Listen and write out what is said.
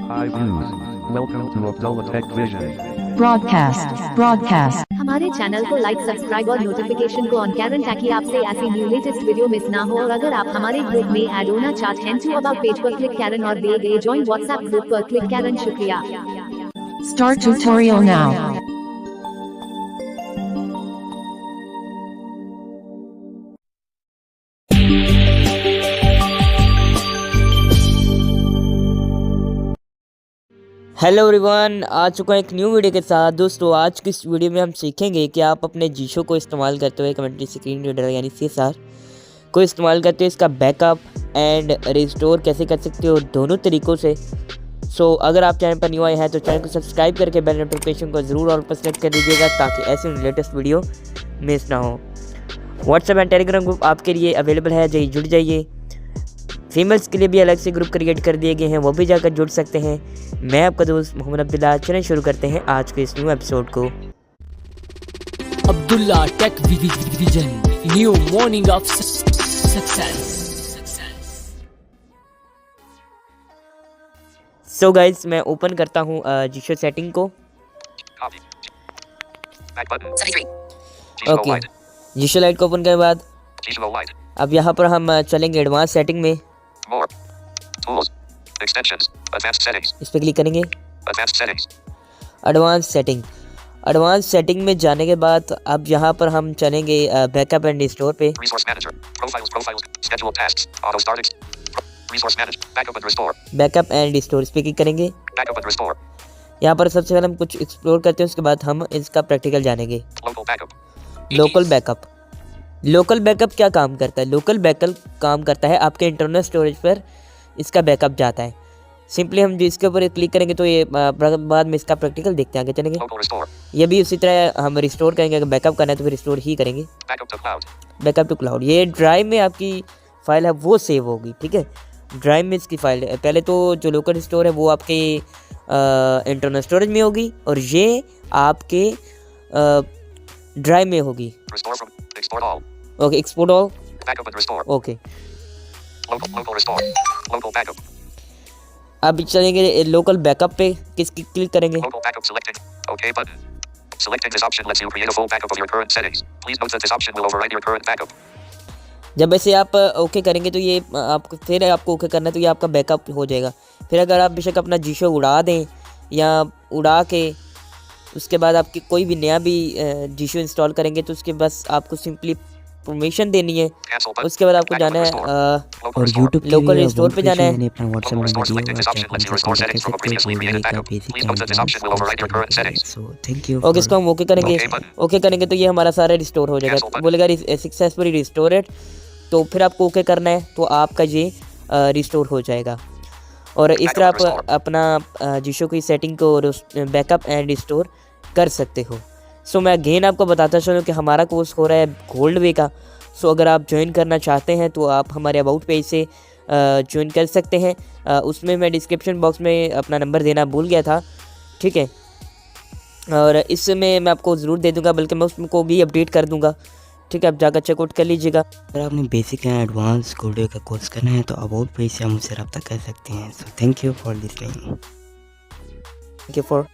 Hi views. Welcome to Abdullah Tech Vision. broadcast. हमारे channel को like, subscribe और notification को ऑन करें ताकि आपसे ऐसी न्यू लेटेस्ट वीडियो मिस ना हो। और अगर आप हमारे ग्रुप में ऐड होना चाहते हैं तो अबाउट पेज पर क्लिक करें और दिए गए ज्वाइन व्हाट्सएप ग्रुप पर क्लिक करें। शुक्रिया। Start tutorial now. Hello everyone, आ चुका है एक न्यू वीडियो के साथ। दोस्तों, आज की इस वीडियो में हम सीखेंगे कि आप अपने जीशो को इस्तेमाल करते हुए कमेंट्री स्क्रीन रीडर यानी CSR को इस्तेमाल करते हुए इसका बैकअप एंड रिस्टोर कैसे कर सकते हो दोनों तरीक़ों से। अगर आप चैनल पर न्यू आए हैं तो चैनल को सब्सक्राइब करके बेल नोटिफिकेशन को ज़रूर ऑल पर सेलेक्ट कर दीजिएगा ताकि ऐसी लेटेस्ट वीडियो मिस ना हो। व्हाट्सएप एंड टेलीग्राम ग्रुप आपके लिए अवेलेबल है, जाइए जुड़ जाइए। फीमेल्स के लिए भी अलग से ग्रुप क्रिएट कर दिए गए हैं, वो भी जाकर जुड़ सकते हैं। मैं आपका दोस्त मोहम्मद अब्दुल्ला। चलिए शुरू करते हैं आज के इस न्यू एपिसोड को। Abdullah Tech Vision, new morning of success. So guys, मैं ओपन करता हूँ जीशो सेटिंग को। ओके, जीशो लाइट को ओपन करने के बाद अब यहाँ पर हम चलेंगे एडवांस सेटिंग में। इस पर क्लिक करेंगे। एडवांस सेटिंग में जाने के बाद अब यहाँ पर हम चलेंगे बैकअप एंड रिस्टोर पे। बैकअप एंड रिस्टोर इस पर क्लिक करेंगे। यहाँ पर सबसे पहले हम कुछ एक्सप्लोर करते हैं, उसके बाद हम इसका प्रैक्टिकल जानेंगे। लोकल बैकअप क्या काम करता है? लोकल बैकअप काम करता है आपके इंटरनल स्टोरेज पर इसका बैकअप जाता है। सिंपली हम इसके ऊपर क्लिक करेंगे तो ये बाद में इसका प्रैक्टिकल देखते हैं, आगे चलेंगे। ये भी उसी तरह हम रिस्टोर करेंगे, अगर बैकअप करना है तो फिर रिस्टोर ही करेंगे। बैकअप टू क्लाउड, ये ड्राइव में आपकी फाइल है वो सेव होगी, ठीक है। ड्राइव में इसकी फाइल है। पहले तो जो लोकल स्टोर है वो आपके इंटरनल स्टोरेज में होगी और ये आपके ड्राइव में होगी। Okay, export all, okay. अब चलेंगे लोकल बैकअप पे, किसकी क्लिक करेंगे? जब ऐसे आप ओके करेंगे तो ये आपको ओके करना है तो ये आपका बैकअप हो जाएगा। फिर अगर आप बेशक अपना जीशो उड़ा दें या उड़ा के उसके बाद आपकी कोई भी नया भी जीशो इंस्टॉल करेंगे तो उसके बस आपको सिंपली परमिशन देनी है। उसके बाद आपको जाना है और YouTube लोकल रिस्टोर पे जाना है। अपना WhatsApp number thank you. Okay, इसको हम ओके करेंगे। ओके करेंगे तो ये हमारा सारा रिस्टोर हो जाएगा। बोलेगा सक्सेसफुली रिस्टोरेड, तो फिर आपको ओके करना है तो आपका ये रिस्टोर हो जाएगा। और इस तरह आप अपना जीशो की सेटिंग को बैकअप एंड रिस्टोर कर सकते हो। मैं अगेन आपको बताता चलूँ कि हमारा कोर्स हो रहा है गोल्ड वे का। अगर आप ज्वाइन करना चाहते हैं तो आप हमारे अबाउट पेज से ज्वाइन कर सकते हैं। उसमें मैं डिस्क्रिप्शन बॉक्स में अपना नंबर देना भूल गया था, ठीक है। और इसमें मैं आपको ज़रूर दे दूँगा, बल्कि मैं उसको भी अपडेट कर दूँगा, ठीक है। आप जाकर चेकआउट कर लीजिएगा। अगर आपने बेसिक या एडवांस कोडिंग का कोर्स करना है तो अबाउट पेज से आप मुझसे रब्ता कर सकते हैं। Thank you for listening. Thank you for